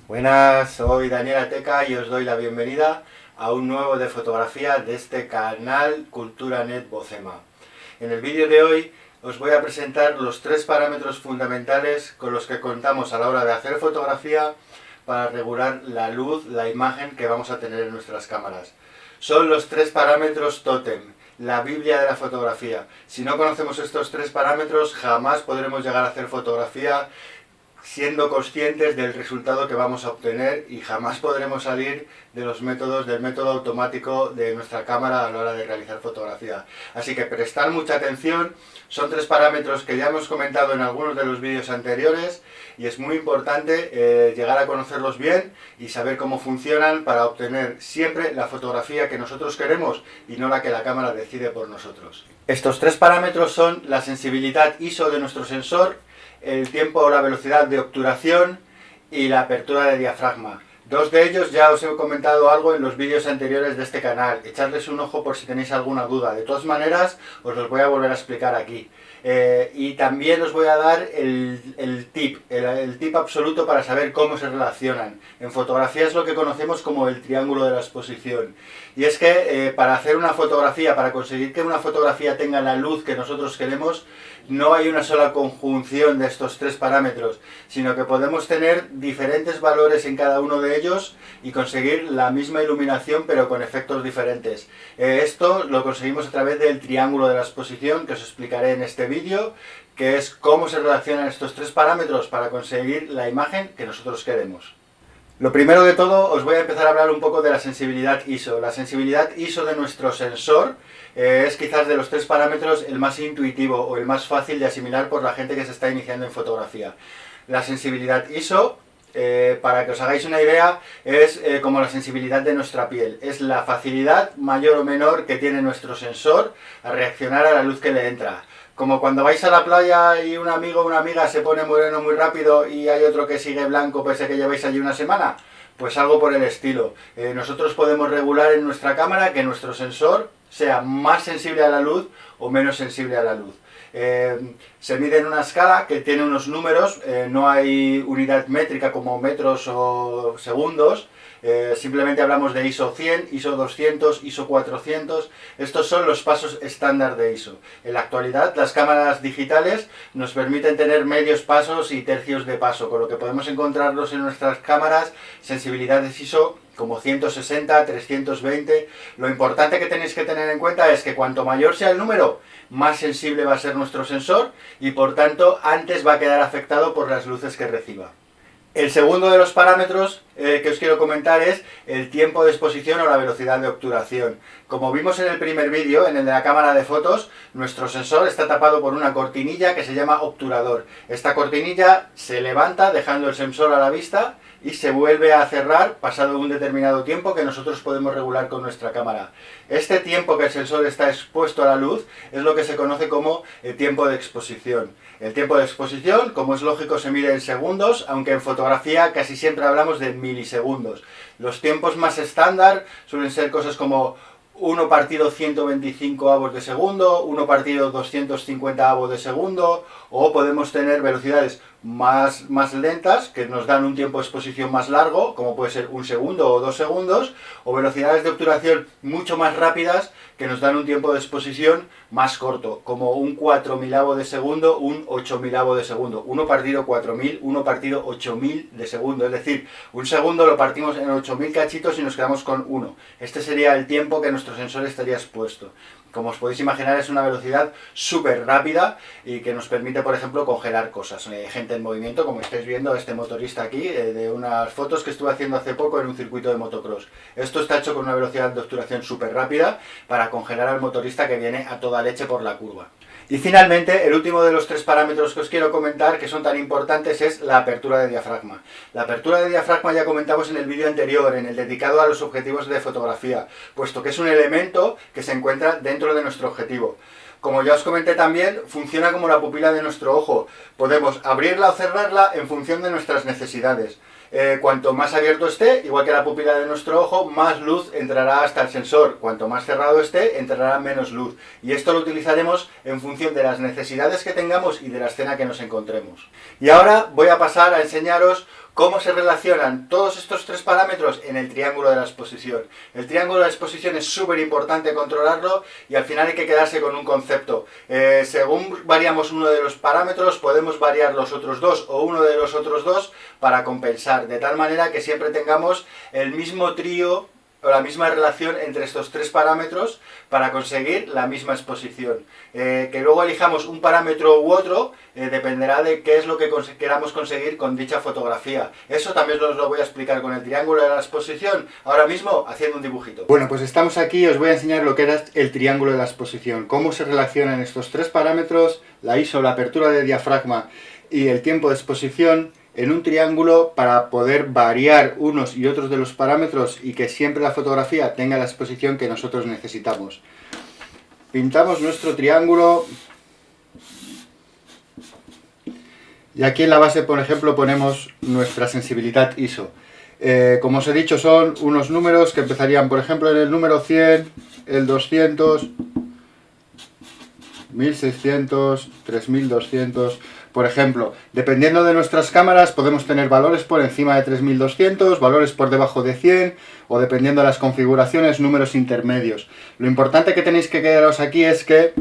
Buenas, soy Daniel Ateca y os doy la bienvenida a un nuevo de fotografía de este canal Cultura.net Bocema. En el vídeo de hoy os voy a presentar los tres parámetros fundamentales con los que contamos a la hora de hacer fotografía para regular la luz, la imagen que vamos a tener en nuestras cámaras. Son los tres parámetros tótem, la Biblia de la fotografía. Si no conocemos estos tres parámetros, jamás podremos llegar a hacer fotografía siendo conscientes del resultado que vamos a obtener y jamás podremos salir de los métodos, del método automático de nuestra cámara a la hora de realizar fotografía. Así que prestar mucha atención, son tres parámetros que ya hemos comentado en algunos de los vídeos anteriores y es muy importante llegar a conocerlos bien y saber cómo funcionan para obtener siempre la fotografía que nosotros queremos y no la que la cámara decide por nosotros. Estos tres parámetros son la sensibilidad ISO de nuestro sensor, el tiempo o la velocidad de obturación y la apertura de diafragma. Dos de ellos ya os he comentado algo en los vídeos anteriores de este canal. Echadles un ojo por si tenéis alguna duda. De todas maneras, os los voy a volver a explicar aquí. Y también os voy a dar el tip absoluto para saber cómo se relacionan. En fotografía es lo que conocemos como el triángulo de la exposición. Y es que para hacer una fotografía, para conseguir que una fotografía tenga la luz que nosotros queremos, no hay una sola conjunción de estos tres parámetros, sino que podemos tener diferentes valores en cada uno de ellos y conseguir la misma iluminación pero con efectos diferentes. Esto lo conseguimos a través del triángulo de la exposición que os explicaré en este vídeo, que es cómo se relacionan estos tres parámetros para conseguir la imagen que nosotros queremos. Lo primero de todo, os voy a empezar a hablar un poco de la sensibilidad ISO. La sensibilidad ISO de nuestro sensor es quizás de los tres parámetros el más intuitivo o el más fácil de asimilar por la gente que se está iniciando en fotografía. La sensibilidad ISO, para que os hagáis una idea, es como la sensibilidad de nuestra piel. Es la facilidad mayor o menor que tiene nuestro sensor a reaccionar a la luz que le entra. Como cuando vais a la playa y un amigo o una amiga se pone moreno muy rápido y hay otro que sigue blanco pese a que lleváis allí una semana, pues algo por el estilo. Nosotros podemos regular en nuestra cámara que nuestro sensor sea más sensible a la luz o menos sensible a la luz. Se mide en una escala que tiene unos números, no hay unidad métrica como metros o segundos. Simplemente hablamos de ISO 100, ISO 200, ISO 400, estos son los pasos estándar de ISO. En la actualidad las cámaras digitales nos permiten tener medios pasos y tercios de paso, con lo que podemos encontrarlos en nuestras cámaras sensibilidades ISO como 160, 320. Lo importante que tenéis que tener en cuenta es que cuanto mayor sea el número, más sensible va a ser nuestro sensor y por tanto antes va a quedar afectado por las luces que reciba. El segundo de los parámetros que os quiero comentar es el tiempo de exposición o la velocidad de obturación. Como vimos en el primer vídeo, en el de la cámara de fotos, nuestro sensor está tapado por una cortinilla que se llama obturador. Esta cortinilla se levanta dejando el sensor a la vista y se vuelve a cerrar pasado un determinado tiempo que nosotros podemos regular con nuestra cámara. Este tiempo que el sensor está expuesto a la luz es lo que se conoce como el tiempo de exposición. El tiempo de exposición, como es lógico, se mide en segundos, aunque en fotografía casi siempre hablamos de milisegundos. Los tiempos más estándar suelen ser cosas como 1 partido 125 avos de segundo, 1 partido 250 avos de segundo, o podemos tener velocidades más lentas que nos dan un tiempo de exposición más largo, como puede ser 1 segundo o 2 segundos, o velocidades de obturación mucho más rápidas que nos dan un tiempo de exposición más corto, como un 4000avo de segundo, un 8000avo de segundo, 1 partido 4000, 1 partido 8000 de segundo, es decir, un segundo lo partimos en 8000 cachitos y nos quedamos con 1. Este sería el tiempo que nuestro sensor estaría expuesto. Como os podéis imaginar, es una velocidad súper rápida y que nos permite, por ejemplo, congelar cosas. Gente en movimiento, como estáis viendo, este motorista aquí, de unas fotos que estuve haciendo hace poco en un circuito de motocross. Esto está hecho con una velocidad de obturación súper rápida para congelar al motorista que viene a toda leche por la curva. Y finalmente, el último de los tres parámetros que os quiero comentar, que son tan importantes, es la apertura de diafragma. La apertura de diafragma ya comentamos en el vídeo anterior, en el dedicado a los objetivos de fotografía, puesto que es un elemento que se encuentra dentro de nuestro objetivo. Como ya os comenté también, funciona como la pupila de nuestro ojo. Podemos abrirla o cerrarla en función de nuestras necesidades. Cuanto más abierto esté, igual que la pupila de nuestro ojo, más luz entrará hasta el sensor. Cuanto más cerrado esté, entrará menos luz. Y esto lo utilizaremos en función de las necesidades que tengamos y de la escena que nos encontremos. Y ahora voy a pasar a enseñaros ¿Cómo se relacionan todos estos tres parámetros? En el triángulo de la exposición. El triángulo de la exposición es súper importante controlarlo y al final hay que quedarse con un concepto. Según variamos uno de los parámetros, podemos variar los otros dos o uno de los otros dos para compensar, de tal manera que siempre tengamos el mismo trío o la misma relación entre estos tres parámetros para conseguir la misma exposición. Que luego elijamos un parámetro u otro dependerá de qué es lo que queramos conseguir con dicha fotografía. Eso también os lo voy a explicar con el triángulo de la exposición, ahora mismo haciendo un dibujito. Bueno, pues estamos aquí y os voy a enseñar lo que era el triángulo de la exposición, cómo se relacionan estos tres parámetros, la ISO, la apertura de diafragma y el tiempo de exposición, en un triángulo para poder variar unos y otros de los parámetros y que siempre la fotografía tenga la exposición que nosotros necesitamos. Pintamos nuestro triángulo y aquí en la base, por ejemplo, ponemos nuestra sensibilidad ISO. Como os he dicho, son unos números que empezarían, por ejemplo, en el número 100, el 200, 1600, 3200... Por ejemplo, dependiendo de nuestras cámaras podemos tener valores por encima de 3200, valores por debajo de 100 o dependiendo de las configuraciones, números intermedios. Lo importante que tenéis que quedaros aquí es que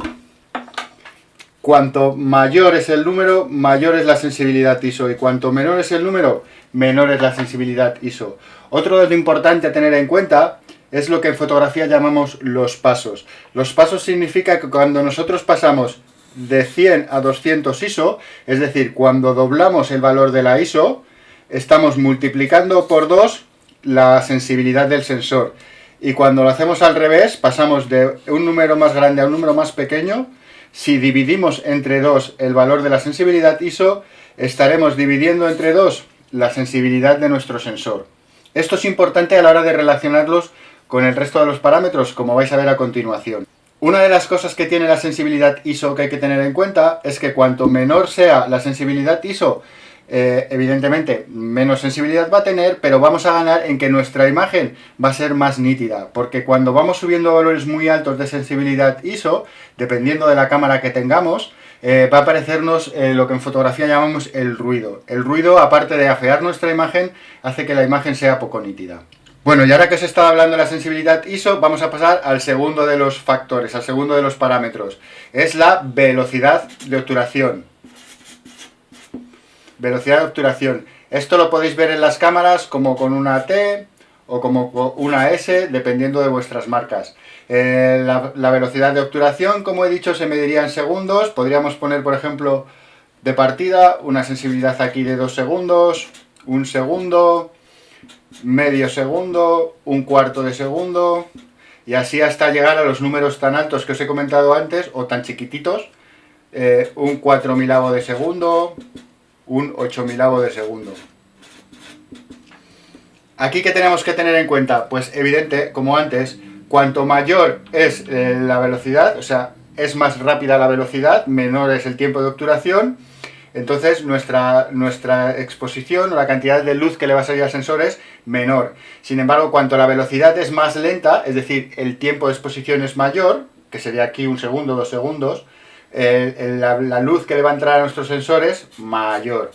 cuanto mayor es el número, mayor es la sensibilidad ISO y cuanto menor es el número, menor es la sensibilidad ISO. Otro dato importante a tener en cuenta es lo que en fotografía llamamos los pasos. Los pasos significa que cuando nosotros pasamos de 100 a 200 ISO, es decir, cuando doblamos el valor de la ISO, estamos multiplicando por 2 la sensibilidad del sensor. Y cuando lo hacemos al revés, pasamos de un número más grande a un número más pequeño. Si dividimos entre 2 el valor de la sensibilidad ISO, estaremos dividiendo entre 2 la sensibilidad de nuestro sensor. Esto es importante a la hora de relacionarlos con el resto de los parámetros, como vais a ver a continuación. Una de las cosas que tiene la sensibilidad ISO que hay que tener en cuenta es que cuanto menor sea la sensibilidad ISO, evidentemente menos sensibilidad va a tener, pero vamos a ganar en que nuestra imagen va a ser más nítida, porque cuando vamos subiendo valores muy altos de sensibilidad ISO, dependiendo de la cámara que tengamos, va a aparecernos lo que en fotografía llamamos el ruido. El ruido, aparte de afear nuestra imagen, hace que la imagen sea poco nítida. Bueno, y ahora que os he estado hablando de la sensibilidad ISO, vamos a pasar al segundo de los factores, al segundo de los parámetros. Es la velocidad de obturación. Velocidad de obturación. Esto lo podéis ver en las cámaras como con una T o como con una S, dependiendo de vuestras marcas. La velocidad de obturación, como he dicho, se mediría en segundos. Podríamos poner, por ejemplo, de partida, una sensibilidad aquí de 2 segundos, 1 segundo... medio segundo, un cuarto de segundo y así hasta llegar a los números tan altos que os he comentado antes o tan chiquititos, un 4.000avo de segundo, un 8.000avo de segundo. Aquí, ¿qué tenemos que tener en cuenta? Pues evidente, como antes, cuanto mayor es la velocidad, o sea, es más rápida la velocidad, menor es el tiempo de obturación. Entonces nuestra exposición o la cantidad de luz que le va a salir al sensor es menor. Sin embargo, cuanto la velocidad es más lenta, es decir, el tiempo de exposición es mayor, que sería aquí 1 segundo, 2 segundos, la luz que le va a entrar a nuestros sensores mayor.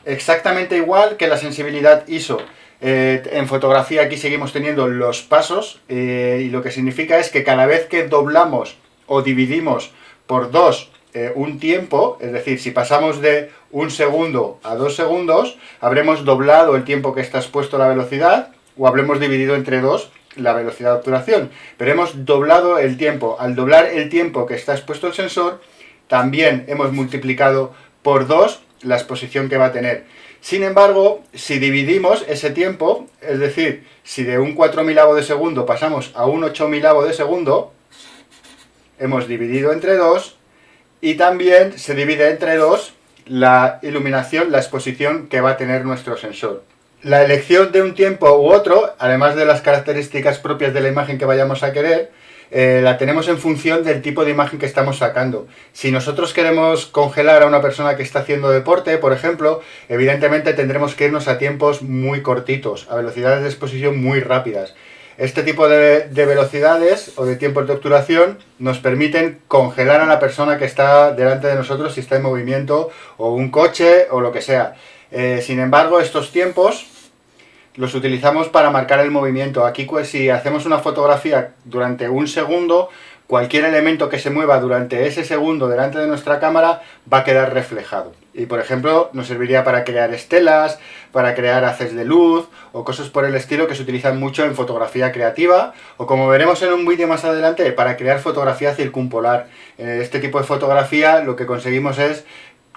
Exactamente igual que la sensibilidad ISO. En fotografía aquí seguimos teniendo los pasos y lo que significa es que cada vez que doblamos o dividimos por 2 un tiempo, es decir, si pasamos de 1 segundo a 2 segundos, habremos doblado el tiempo que está expuesto a la velocidad o habremos dividido entre 2 la velocidad de obturación, pero hemos doblado el tiempo. Al doblar el tiempo que está expuesto el sensor, también hemos multiplicado por 2 la exposición que va a tener. Sin embargo, si dividimos ese tiempo, es decir, si de un 4.000avo de segundo pasamos a un 8.000avo de segundo, hemos dividido entre 2 y también se divide entre 2 la iluminación, la exposición que va a tener nuestro sensor. La elección de un tiempo u otro, además de las características propias de la imagen que vayamos a querer, la tenemos en función del tipo de imagen que estamos sacando. Si nosotros queremos congelar a una persona que está haciendo deporte, por ejemplo, evidentemente tendremos que irnos a tiempos muy cortitos, a velocidades de exposición muy rápidas. Este tipo de velocidades o de tiempos de obturación nos permiten congelar a la persona que está delante de nosotros si está en movimiento, o un coche o lo que sea. Sin embargo, estos tiempos los utilizamos para marcar el movimiento. Aquí, pues, si hacemos una fotografía durante un segundo, cualquier elemento que se mueva durante ese segundo delante de nuestra cámara va a quedar reflejado. Y, por ejemplo, nos serviría para crear estelas, para crear haces de luz o cosas por el estilo que se utilizan mucho en fotografía creativa, o, como veremos en un vídeo más adelante, para crear fotografía circumpolar. En este tipo de fotografía lo que conseguimos es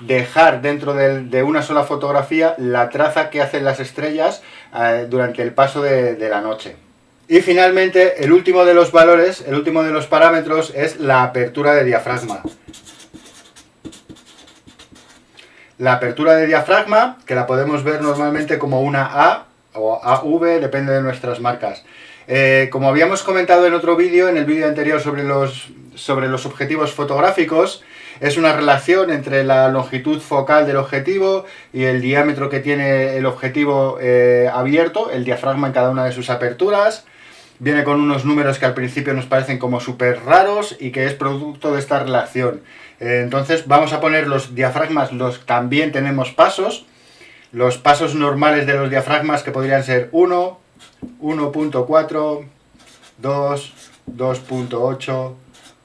dejar dentro de una sola fotografía la traza que hacen las estrellas durante el paso de la noche. Y finalmente, el último de los valores, el último de los parámetros es la apertura de diafragma. La apertura de diafragma, que la podemos ver normalmente como una A o AV, depende de nuestras marcas. Como habíamos comentado en otro vídeo, en el vídeo anterior sobre los objetivos fotográficos, es una relación entre la longitud focal del objetivo y el diámetro que tiene el objetivo abierto, el diafragma en cada una de sus aperturas. Viene con unos números que al principio nos parecen como súper raros y que es producto de esta relación. Entonces vamos a poner los diafragmas, también tenemos pasos. Los pasos normales de los diafragmas, que podrían ser 1, 1.4, 2, 2.8,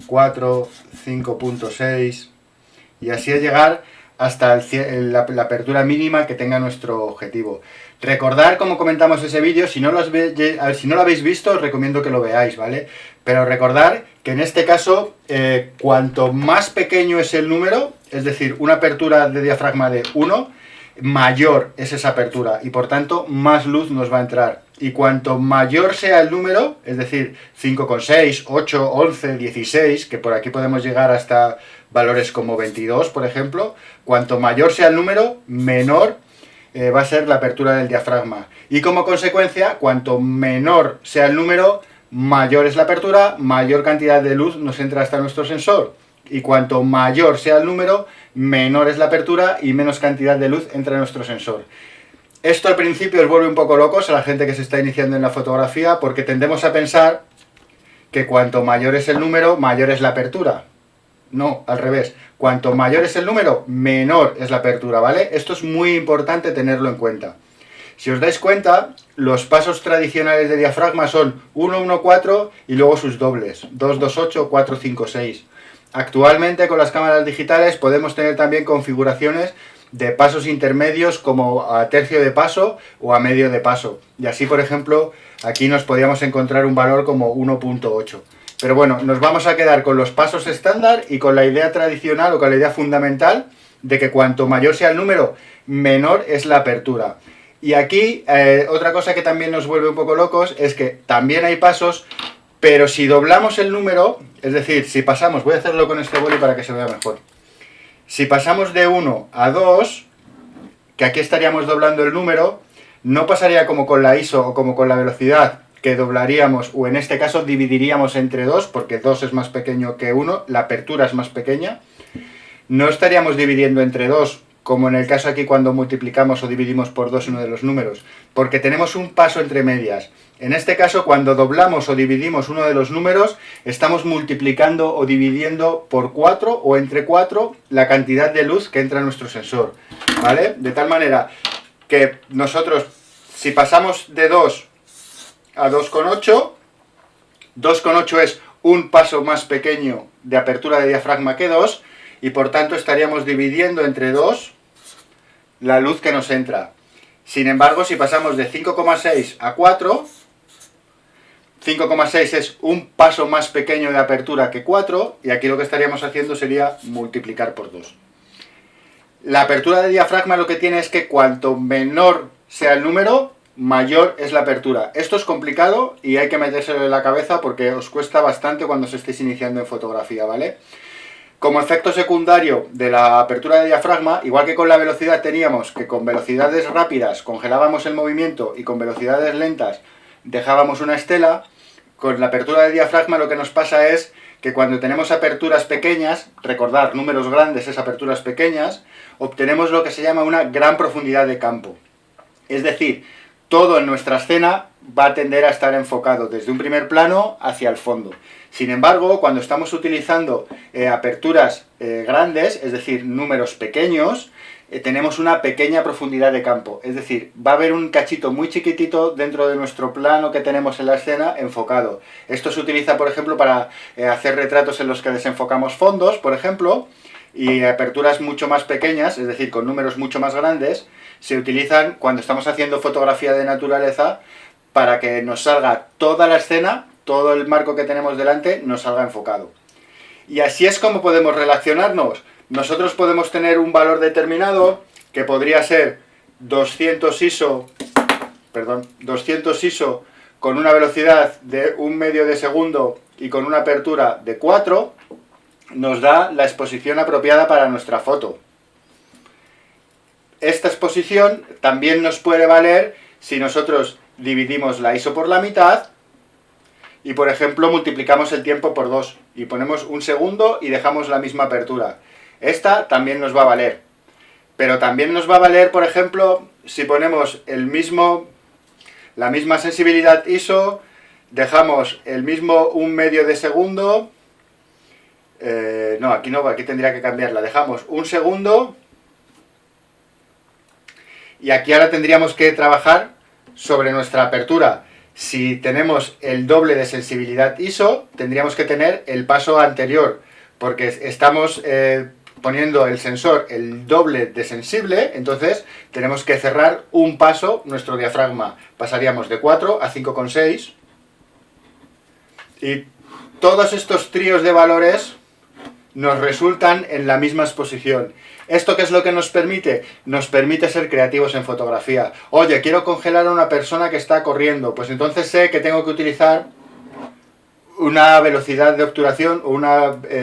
4, 5.6 y así a llegar hasta la apertura mínima que tenga nuestro objetivo. Recordar, como comentamos ese vídeo, si no lo habéis visto, os recomiendo que lo veáis, ¿vale? Pero recordar que en este caso, cuanto más pequeño es el número, es decir, una apertura de diafragma de 1, mayor es esa apertura y por tanto más luz nos va a entrar. Y cuanto mayor sea el número, es decir, 5,6, 8, 11, 16, que por aquí podemos llegar hasta valores como 22, por ejemplo, cuanto mayor sea el número, menor va a ser la apertura del diafragma. Y como consecuencia, cuanto menor sea el número, mayor es la apertura, mayor cantidad de luz nos entra hasta nuestro sensor. Y cuanto mayor sea el número, menor es la apertura y menos cantidad de luz entra en nuestro sensor. Esto al principio os vuelve un poco locos a la gente que se está iniciando en la fotografía, porque tendemos a pensar que cuanto mayor es el número, mayor es la apertura. No, al revés. Cuanto mayor es el número, menor es la apertura, ¿vale? Esto es muy importante tenerlo en cuenta. Si os dais cuenta, los pasos tradicionales de diafragma son 1, 1, 4 y luego sus dobles, 2, 2, 8, 4, 5, 6. Actualmente con las cámaras digitales podemos tener también configuraciones de pasos intermedios como a tercio de paso o a medio de paso. Y así, por ejemplo, aquí nos podríamos encontrar un valor como 1.8. Pero bueno, nos vamos a quedar con los pasos estándar y con la idea tradicional o con la idea fundamental de que cuanto mayor sea el número, menor es la apertura. Y aquí, otra cosa que también nos vuelve un poco locos es que también hay pasos, pero si doblamos el número, es decir, si pasamos, voy a hacerlo con este boli para que se vea mejor. Si pasamos de 1 a 2, que aquí estaríamos doblando el número, no pasaría como con la ISO o como con la velocidad, que doblaríamos, o en este caso dividiríamos entre 2, porque 2 es más pequeño que 1, la apertura es más pequeña. No estaríamos dividiendo entre 2, como en el caso aquí cuando multiplicamos o dividimos por 2 uno de los números, porque tenemos un paso entre medias. En este caso, cuando doblamos o dividimos uno de los números, estamos multiplicando o dividiendo por 4 o entre 4 la cantidad de luz que entra en nuestro sensor, ¿vale? De tal manera que nosotros, si pasamos de 2 a 2,8, 2,8 es un paso más pequeño de apertura de diafragma que 2, y por tanto estaríamos dividiendo entre 2 la luz que nos entra. Sin embargo, si pasamos de 5,6 a 4, 5,6 es un paso más pequeño de apertura que 4, y aquí lo que estaríamos haciendo sería multiplicar por 2. La apertura de diafragma lo que tiene es que cuanto menor sea el número, mayor es la apertura. Esto es complicado y hay que metérselo en la cabeza porque os cuesta bastante cuando os estéis iniciando en fotografía, ¿vale? Como efecto secundario de la apertura de diafragma, igual que con la velocidad teníamos que con velocidades rápidas congelábamos el movimiento y con velocidades lentas dejábamos una estela, con la apertura de diafragma lo que nos pasa es que cuando tenemos aperturas pequeñas, recordar, números grandes es aperturas pequeñas, obtenemos lo que se llama una gran profundidad de campo. Es decir, todo en nuestra escena va a tender a estar enfocado desde un primer plano hacia el fondo. Sin embargo, cuando estamos utilizando aperturas grandes, es decir, números pequeños, tenemos una pequeña profundidad de campo. Es decir, va a haber un cachito muy chiquitito dentro de nuestro plano que tenemos en la escena enfocado. Esto se utiliza, por ejemplo, para hacer retratos en los que desenfocamos fondos, por ejemplo, y aperturas mucho más pequeñas, es decir, con números mucho más grandes, se utilizan cuando estamos haciendo fotografía de naturaleza para que nos salga toda la escena, todo el marco que tenemos delante, nos salga enfocado. Y así es como podemos relacionarnos. Nosotros podemos tener un valor determinado, que podría ser 200 ISO con una velocidad de 1/2 de segundo y con una apertura de 4, nos da la exposición apropiada para nuestra foto. Esta exposición también nos puede valer si nosotros dividimos la ISO por la mitad y, por ejemplo, multiplicamos el tiempo por 2 y ponemos 1 segundo y dejamos la misma apertura. Esta también nos va a valer. Pero también nos va a valer, por ejemplo, si ponemos la misma sensibilidad ISO, dejamos el mismo 1/2 de segundo, aquí tendría que cambiarla, dejamos 1 segundo, y aquí ahora tendríamos que trabajar sobre nuestra apertura. Si tenemos el doble de sensibilidad ISO, tendríamos que tener el paso anterior, porque estamos poniendo el sensor el doble de sensible, entonces tenemos que cerrar un paso nuestro diafragma. Pasaríamos de 4 a 5,6, y todos estos tríos de valores nos resultan en la misma exposición. ¿Esto qué es lo que nos permite? Nos permite ser creativos en fotografía. Oye, quiero congelar a una persona que está corriendo, pues entonces sé que tengo que utilizar una velocidad de obturación o un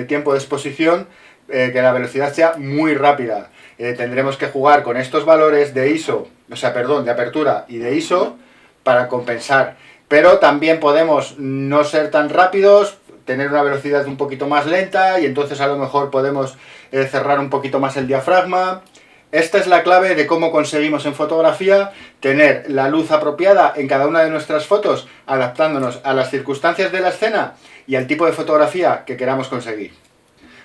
tiempo de exposición que la velocidad sea muy rápida. Tendremos que jugar con estos valores de ISO, de apertura y de ISO para compensar. Pero también podemos no ser tan rápidos, tener una velocidad un poquito más lenta y entonces a lo mejor podemos cerrar un poquito más el diafragma. Esta es la clave de cómo conseguimos en fotografía tener la luz apropiada en cada una de nuestras fotos, adaptándonos a las circunstancias de la escena y al tipo de fotografía que queramos conseguir.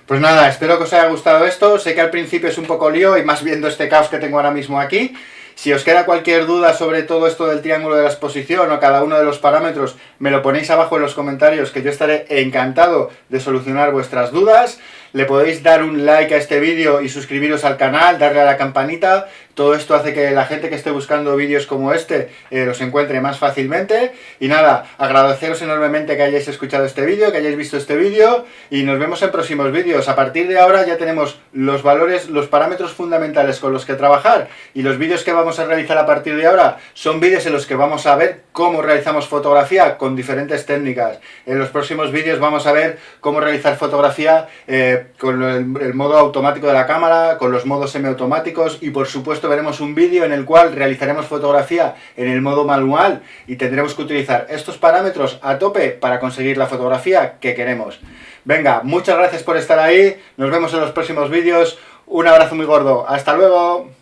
Pues nada, espero que os haya gustado esto. Sé que al principio es un poco lío y más viendo este caos que tengo ahora mismo aquí. Si os queda cualquier duda sobre todo esto del triángulo de la exposición o cada uno de los parámetros, me lo ponéis abajo en los comentarios, que yo estaré encantado de solucionar vuestras dudas. Le podéis dar un like a este vídeo y suscribiros al canal, darle a la campanita. Todo esto hace que la gente que esté buscando vídeos como este los encuentre más fácilmente. Y nada, agradeceros enormemente que hayáis escuchado este vídeo, que hayáis visto este vídeo, y nos vemos en próximos vídeos. A partir de ahora ya tenemos los valores, los parámetros fundamentales con los que trabajar, y los vídeos que vamos a realizar a partir de ahora son vídeos en los que vamos a ver cómo realizamos fotografía con diferentes técnicas. En los próximos vídeos vamos a ver cómo realizar fotografía con el modo automático de la cámara, con los modos semiautomáticos, y por supuesto veremos un vídeo en el cual realizaremos fotografía en el modo manual y tendremos que utilizar estos parámetros a tope para conseguir la fotografía que queremos. Venga, muchas gracias por estar ahí, nos vemos en los próximos vídeos, un abrazo muy gordo, ¡hasta luego!